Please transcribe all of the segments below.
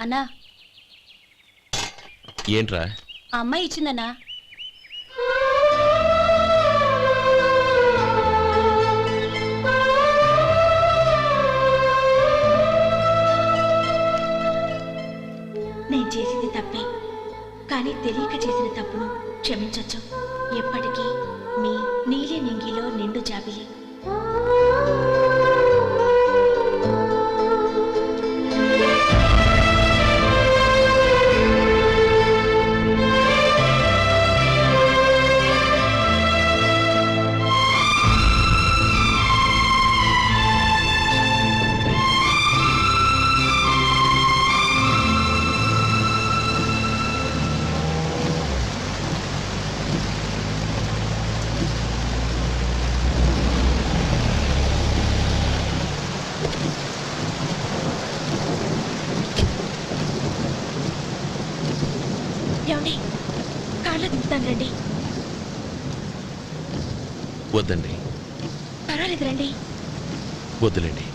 అన్నా ఏంట్రా? ఆ అమ్మాయి ఇచ్చిందన్నా. నేను చేసింది తప్పే, కానీ తెలియక చేసిన తప్పును క్షమించొచ్చు. ఎప్పటికీ మీ నీలి నింగిలో నిండు జాబిలి. ఏమండి, కాళ్ళ దింపుతాను రండి. వద్దండి. పర్వాలేదు రండి. వద్దులేండి.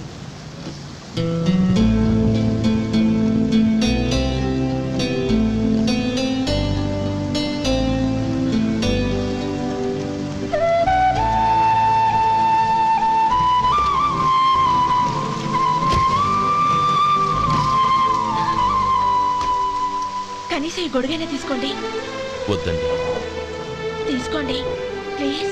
కనీసం ఈ గొడుగైనా తీసుకోండి. వద్దండి. తీసుకోండి ప్లీజ్.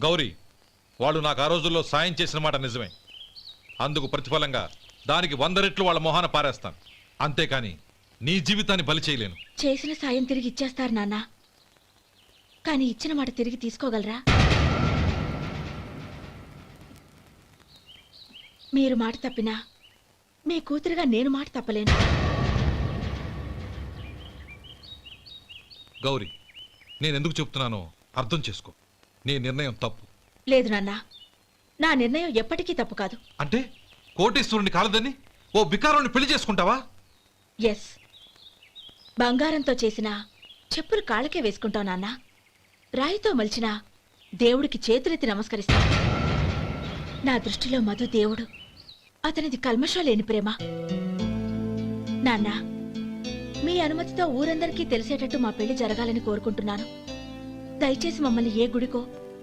గౌరీ, వాళ్ళు నాకు ఆ రోజుల్లో సాయం చేసిన మాట నిజమే. అందుకు ప్రతిఫలంగా దానికి 100 రెట్లు వాళ్ళ మొహాన పారేస్తాను. అంతేకాని నీ జీవితాన్ని బలి చేయలేను. చేసిన సాయం తిరిగి ఇచ్చేస్తారు నాన్న, కానీ ఇచ్చిన మాట తిరిగి తీసుకోగలరా? మీరు మాట తప్పినా మీ కూతురుగా నేను మాట తప్పలేను. గౌరీ, నేనెందుకు చెప్తున్నానో అర్థం చేసుకో. నీ నిర్ణయం తప్పు. లేదు నాన్న, నా నిర్ణయం ఎప్పటికీ తప్పు కాదు. అంటే కోటీశ్వరుని కాలదని ఓ బికారుని పెళ్లి చేసుకుంటావా? ఎస్, బంగారంతో చేసిన చెప్పులు కాళ్ళకే వేసుకుంటావు నాన్న. రాయితో మలిచిన దేవుడికి చేతులెత్తి నమస్కరిస్తాను. నా దృష్టిలో మధు దేవుడు, అతనిది కల్మషం లేని ప్రేమ. నాన్న, మీ అనుమతితో ఊరందరికీ తెలిసేటట్టు మా పెళ్లి జరగాలని కోరుకుంటున్నాను. దయచేసి మమ్మల్ని ఏ గుడికో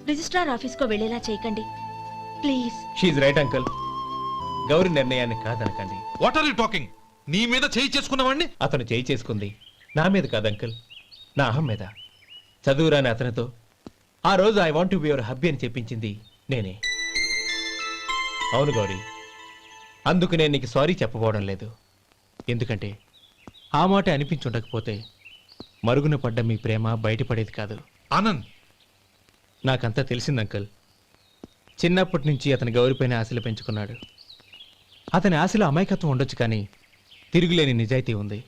రిజిస్ట్రార్ ఆఫీస్కో వెళ్లేలా చేయకండి please. She right uncle. Gowri నిర్ణయాన్ని కాదనకండి. What are you talking? నీ మీద చేయి చేసుకున్నవాడిని అతను చేయి చేసుకుంది నా మీద కాదు అంకుల్, నా అహం మీద. చదువురాని అతనితో ఆ రోజు I want to be your hubby అని చెప్పించింది నేనే. అవును గౌరీ, అందుకు నేను నీకు సారీ చెప్పబోవడం లేదు. ఎందుకంటే ఆ మాట అనిపించుండకపోతే మరుగున పడ్డ మీ ప్రేమ బయటపడేది కాదు. ఆనంద్, నాకంతా తెలిసింది అంకుల్. చిన్నప్పటి నుంచి అతని గౌరీపైన ఆశలు పెంచుకున్నాడు. అతని ఆశలో అమాయకత్వం ఉండొచ్చు, కానీ తిరుగులేని నిజాయితీ ఉంది.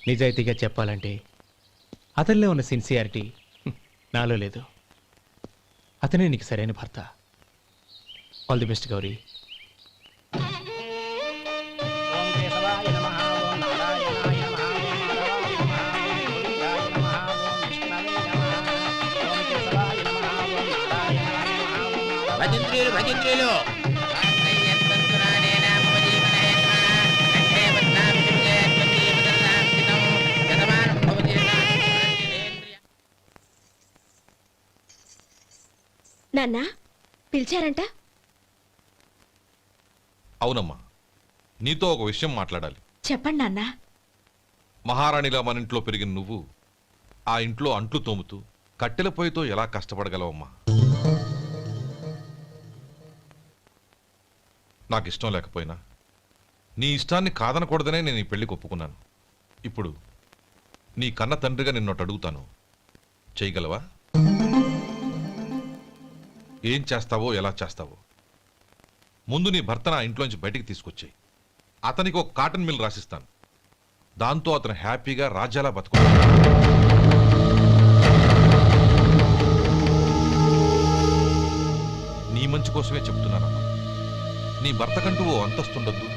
నిజాయితీగా చెప్పాలంటే అతనిలో ఉన్న సిన్సియారిటీ నాలో లేదు. అతనే నీకు సరైన భర్త. All the best Gowri. భజంత్రులు నాన్న పిలిచారంట? అవునమ్మా, నీతో ఒక విషయం మాట్లాడాలి. చెప్పండి నాన్న. మహారాణిలా మన ఇంట్లో పెరిగిన నువ్వు ఆ ఇంట్లో అంట్లు తోముతూ కట్టెల పొయ్యితో ఎలా కష్టపడగలవమ్మా? నాకు ఇష్టం లేకపోయినా నీ ఇష్టాన్ని కాదనకూడదనే నేను ఈ పెళ్లికి ఒప్పుకున్నాను. ఇప్పుడు నీ కన్న తండ్రిగా నిన్నొకటి అడుగుతాను, చేయగలవా? ఏం చేస్తావో, ఎలా చేస్తావో ముందు నీ భర్త నా ఇంట్లోంచి బయటికి తీసుకొచ్చాయి. అతనికి ఒక కాటన్ మిల్ రాసిస్తాను. దాంతో అతను హ్యాపీగా రాజ్యాలా బతుకుతాడు. నీ మంచి కోసమే చెప్తున్నానమ్మా. నీ భర్తకంటూ ఓ అంతస్తుండొద్దు.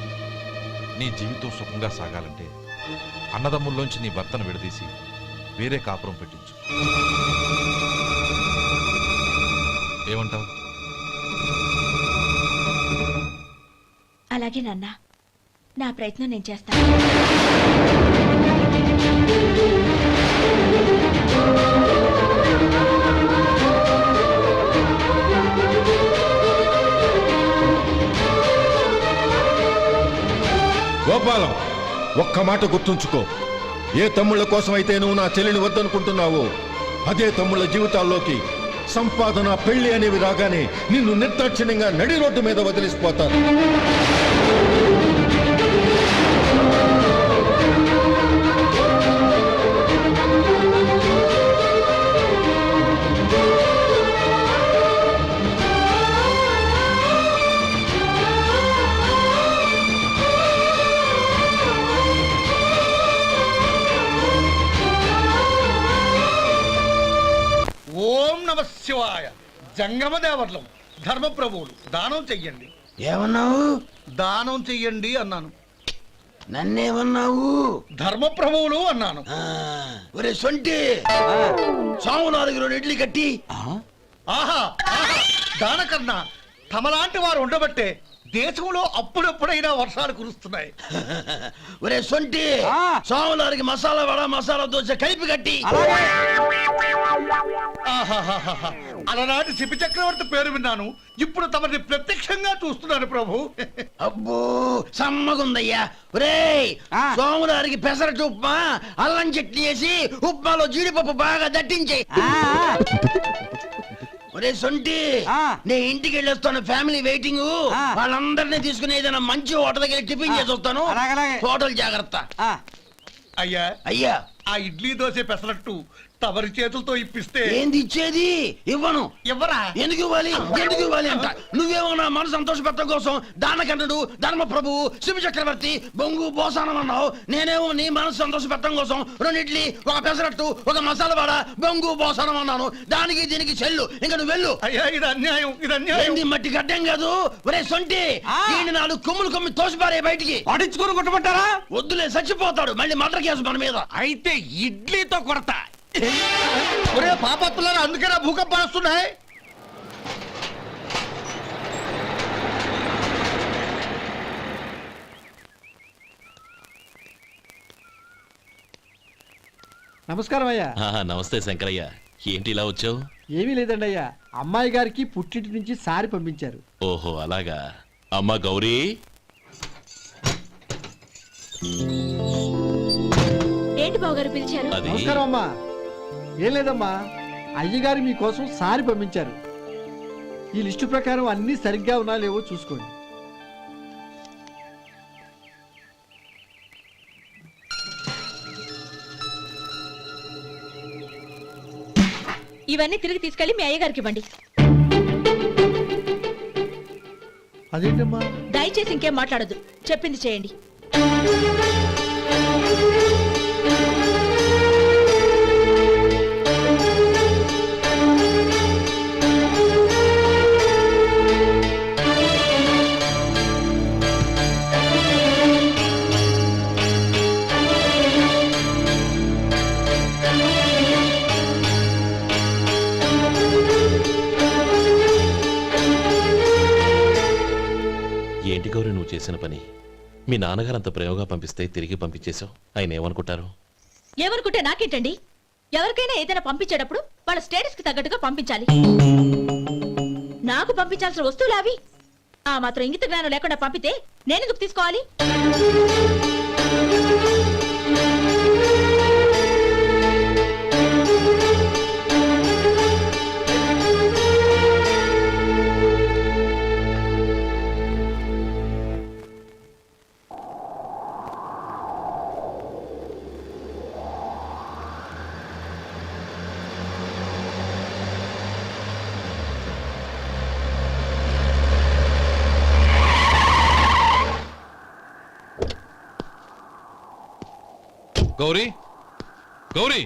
నీ జీవితం సుఖంగా సాగాలంటే అన్నదమ్ముల్లోంచి నీ భర్తను విడదీసి వేరే కాపురం పెట్టించు. ఏమంటావు? అలాగే నాన్న, నా ప్రయత్నం నేను చేస్తాను. గోపాలం, ఒక్క మాట గుర్తుంచుకో. ఏ తమ్ముళ్ళ కోసం అయితే నువ్వు నా చెల్లిని వద్దనుకుంటున్నావో అదే తమ్ముళ్ళ జీవితాల్లోకి సంపాదన, పెళ్లి అనేవి రాగానే నిన్ను నిర్దాక్షిణ్యంగా నడి రోడ్డు మీద వదిలిసిపోతారు. ఓం నమ శివాయ. జంగమ దేవర్లం, ధర్మప్రభువులు, దానం చెయ్యండి. ఏమన్నావు? దానం చెయ్యండి అన్నాను. నన్నేమన్నావు? ధర్మప్రభువులు అన్నాను. ఒరే సొంటి, సాము 4 ఇడ్లీ కట్టి. ఆహా ఆహా, దానకన్నా తమలాంటి వారు ఉండబట్టే దేశంలో అప్పుడెప్పుడైనా వర్షాలు కురుస్తున్నాయి. ఒరే సొంటి, సాము 4 మసాలా వడ, మసాలా దోశ కలిపి కట్టి. ఆహాహాహా, అలనాటి శిపి చక్రవర్తి పేరు విన్నాను, ఇప్పుడు తమని ప్రత్యక్షంగా చూస్తున్నాను ప్రభు. అబ్బో సమ్మగుందయ్యా. ఒరే సోములారికి పెసరట్టు ఉప్మా, అల్లం చట్నీ వేసి ఉప్మాలో జీడిపప్పు బాగా దట్టించే. ఒరే సొంటి, నే ఇంటికి వెళ్ళొస్తాను, ఫ్యామిలీ వెయిటింగ్. వాళ్ళందరినీ తీసుకుని ఏదైనా మంచి హోటల్ దగ్గర టిఫిన్ చేసి వస్తాను. హోటల్ జాగ్రత్త. అయ్యా అయ్యా, ఆ ఇడ్లీ దోశ పెసరట్టు తమరి చేతులతో ఇప్పిస్తే ఏంది ఇచ్చేది? ఇవ్వను. ఎవరా? ఎందుకు ఇవ్వాలి? ఎందుకు ఇవ్వాలి అంట? నువ్వేమన్నా మన సంతోష పెట్టడం కోసం దానకంటుడు, ధర్మ ప్రభువు, శివ చక్రవర్తి, బొంగు బోసానం అన్నావు. నేనేమో నీ మనసు సంతోష పెట్టడం కోసం 2 ఇడ్లీ, ఒక పెసరట్టు, ఒక మసాలా వాడ, బొంగు బోసానం అన్నాను. దానికి దీనికి చెల్లు. ఇంకా నువ్వు వెళ్ళు. అయ్యా ఇది అన్యాయం, ఇది అన్యాయం. ఏంది మట్టి గడ్డం కాదు. ఒరే సొంటి, ఈయన 4 కొమ్మి తోసిపారే బయటికి. పడించుకొని కొట్టమంటారా? వద్దులే, చచ్చిపోతాడు. మళ్ళీ మర్డర్ కేసు మన మీద. అయితే ఇడ్లీతో కొడతా. ఒరే పాపత్తులారా, అందుకేనా భూకంపాలు వస్తున్నాయి? నమస్కారం అయ్యా. నమస్తే శంకరయ్య, ఏంటి ఇలా వచ్చావు? ఏమీ లేదండి అయ్యా, అమ్మాయి గారికి పుట్టింటి నుంచి సారి పంపించారు. ఓహో అలాగా. అమ్మా గౌరీ, ఏంటి బావగారు పిలిచారు? అది నమస్కారం అమ్మా. ఏం లేదమ్మా, అయ్యగారు మీకోసం సారి పంపించారు. ఈ లిస్టు ప్రకారం అన్నీ సరిగ్గా ఉన్నా లేవో చూసుకోండి. ఇవన్నీ తిరిగి తీసుకెళ్లి మీ అయ్యగారికి ఇవ్వండి. అదేంటమ్మా? దయచేసి ఇంకేం మాట్లాడొద్దు, చెప్పింది చేయండి. ఏంటి గౌరీ నువ్వు చేసిన పని? మీ నాన్నగారు అంత ప్రేమగా పంపిస్తే తిరిగి పంపించేశావు. ఆయన ఏమనుకుంటారు? ఏమనుకుంటే నాకేంటండి? ఎవరికైనా ఏదైనా పంపించేటప్పుడు వాళ్ళ స్టేటస్ కి తగ్గట్టుగా పంపించాలి. నాకు పంపించాల్సిన వస్తువులు అవి. ఆ మాత్రం ఇంగిత జ్ఞానం లేకుండా పంపితే నేనెందుకు తీసుకోవాలి? గౌరీ గౌరీ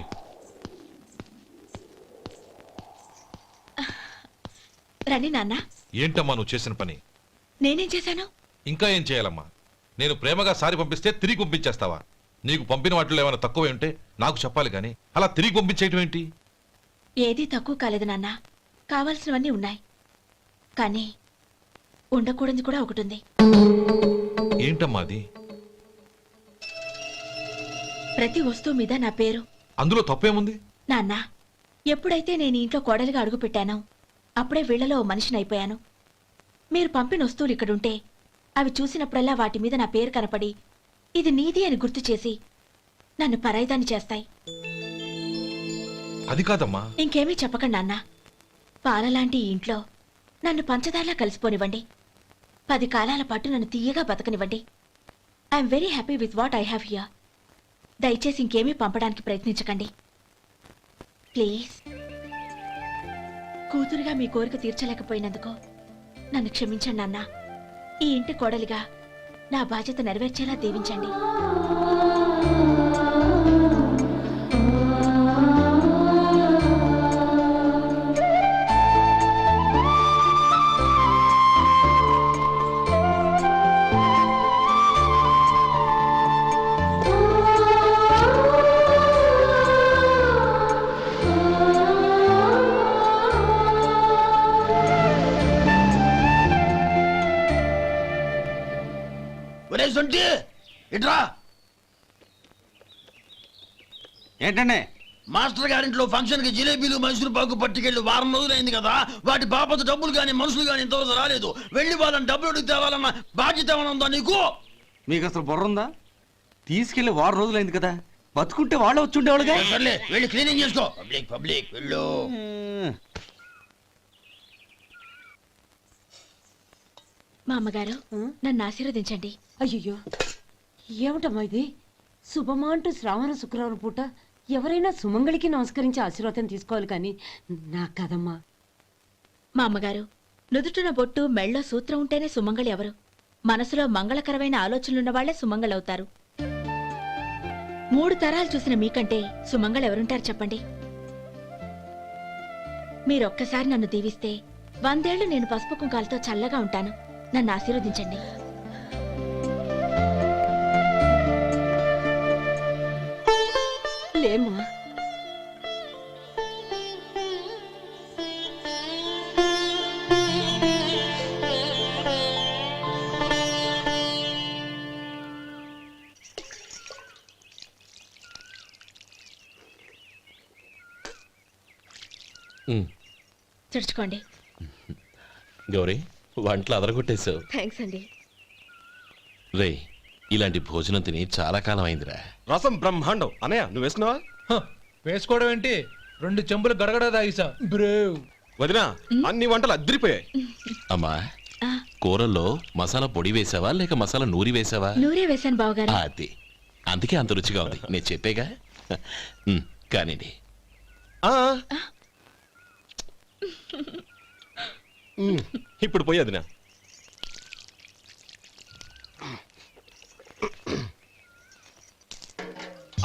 రండి నాన్న. ఏంటమ్మా నువ్వు చేసిన పని? నేనేం చేశాను? ఇంకా ఏం చేయాలమ్మా? నేను ప్రేమగా సారి పంపిస్తే తిరిగి పంపించేస్తావా? నీకు పంపిన వాటిలో ఏమైనా తక్కువ ఉంటే నాకు చెప్పాలి కానీ అలా తిరిగి పంపించేయటం ఏంటి? ఏదీ తక్కువ కాలేదు నాన్న. కావాల్సినవన్నీ ఉన్నాయి, కానీ ఉండకూడదు కూడా ఒకటి ఉంది. ఏంటమ్మా అది? ప్రతి వస్తువు మీద నా పేరు. అందులో తప్పేముంది? నాన్న, ఎప్పుడైతే నేను ఇంట్లో కోడలిగా అడుగు పెట్టానో అప్పుడే వీళ్లలో ఓ మనిషిని అయిపోయాను. మీరు పంపిన వస్తువులు ఇక్కడుంటే అవి చూసినప్పుడల్లా వాటి మీద నా పేరు కనపడి ఇది నీది అని గుర్తు చేసి నన్ను పరాయిదాన్ని చేస్తాయి. అది కాదమ్మా. ఇంకేమీ చెప్పకండి నాన్న. పాలలాంటి ఈ ఇంట్లో నన్ను పంచదారలా కలిసిపోనివ్వండి. 10 కాలాల పాటు నన్ను తీయగా బతకనివ్వండి. I'm very happy with what I have here. దయచేసి ఇంకేమీ పంపడానికి ప్రయత్నించకండి ప్లీజ్. కూతురుగా మీ కోరిక తీర్చలేకపోయినందుకు నన్ను క్షమించండి నాన్న. ఈ ఇంటి కోడలిగా నా బాధ్యత నెరవేర్చేలా దీవించండి. ఒరే సొంటి ఇట్రా. ఏంటండి? మాస్టర్ గారింట్లో ఫంక్షన్ కి జిలేబీలు మైసూరు పాకు పట్టుకెళ్ళి వారం రోజులైంది కదా. వాటి బాపత డబ్బులు కానీ మనుషులు కానీ ఇంతవరకు రాలేదు. వెళ్ళి వాళ్ళని డబ్బులు అడిగి తేవాలన్న బాధ్యత ఏమైనా ఉందా నీకు? మీకు అసలు బుర్ర ఉందా? తీసుకెళ్లి 6 రోజులైంది కదా, బతుకుంటే వాళ్ళు వచ్చి ఉండేవాళ్ళుగా. సర్లే వెళ్ళి క్లీనింగ్ చేసుకో. పబ్లిక్ పబ్లిక్ వెళ్ళు. మా అమ్మగారు నన్ను ఆశీర్వదించండి. అయ్యో ఏమిటమ్మా ఇది? శుభమా అంటూ శ్రావణ శుక్రవారం పూట ఎవరైనా సుమంగళికి నమస్కరించి ఆశీర్వాదం తీసుకోవాలి కానీ నాకు కదమ్మా. మా అమ్మగారు, నుదుటిన బొట్టు మెళ్ళో సూత్రం ఉంటేనే సుమంగళి ఎవరు? మనసులో మంగళకరమైన ఆలోచనలున్న వాళ్లే సుమంగళవుతారు. 3 తరాలు చూసిన మీకంటే సుమంగళ ఎవరుంటారు చెప్పండి? మీరొక్కసారి నన్ను దీవిస్తే 100 ఏళ్లు నేను పసుపు కుంకాలతో చల్లగా ఉంటాను. నన్ను ఆశీర్వదించండి. లేమ్మా. తుడుచుకోండి. గౌరీ, వంటలు అదరగొట్టేశావు. థ్యాంక్స్ అండి. రే, ఇలాంటి భోజనం తిని చాలా కాలం అయిందిరా. రసం బ్రహ్మాండం. అనయ్య నువ్వు వేసుకున్నావా? వేసుకోవడం ఏంటి, 2 చెంబులు గడగడ తాగిసా బ్రేవ్. వదినా, అన్ని వంటలు అద్దరిపోయాయి. అమ్మా, ఆ, కూరల్లో మసాలా పొడి వేసావా లేక మసాలా నూరి వేసావా? నూరే వేశాను బావగారు. అది అందుకే అంత రుచిగా ఉంది. నేను చెప్పేగా. కానివ్వండి. ఆ. ఇప్పుడు పోయి వదినా.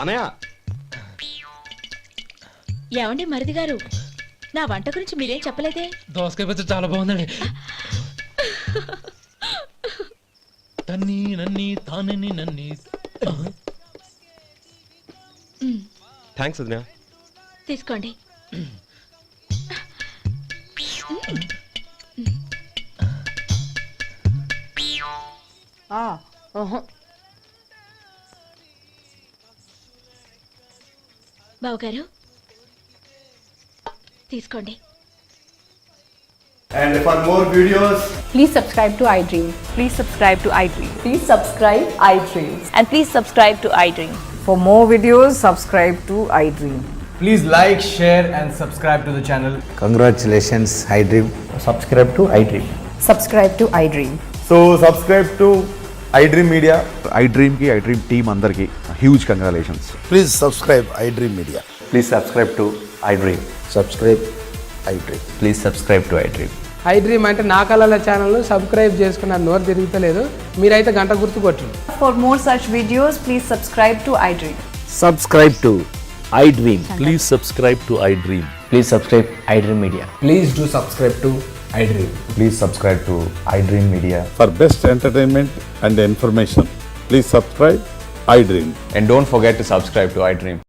అనయ్య, ఏమండి మరిది గారు, నా వంట గురించి మీరేం చెప్పలేదే? దోసకాయ పచ్చడి చాలా బాగుందండి. తన్ని నన్ని తానని నన్ని. థ్యాంక్స్ వదినా. తీసుకోండి. బావగారు తీసుకోండి. And for more videos, Please subscribe to iDream. Please subscribe to iDream. Please subscribe iDream. And please subscribe to iDream. For more videos, subscribe to iDream. Please like, share and subscribe to the channel. Congratulations, iDream. Subscribe to iDream. Subscribe to iDream. So subscribe to iDream Media. iDream ki iDream team andarki huge congratulations. Please subscribe iDream Media. Please subscribe to iDream. Subscribe iDream. Please subscribe to iDream. iDream అంటే నా కళల channel subscribe చేసుకున్న నోరు తిరుగుతలేదు. మీరైతే గంట గుర్తు కొట్టండి. For more such videos, please subscribe to iDream. Subscribe to iDream. Please subscribe to iDream. Please subscribe iDream Media. Please do subscribe to iDream. Please subscribe to iDream Media. For best entertainment and information, please subscribe iDream. And don't forget to subscribe to iDream.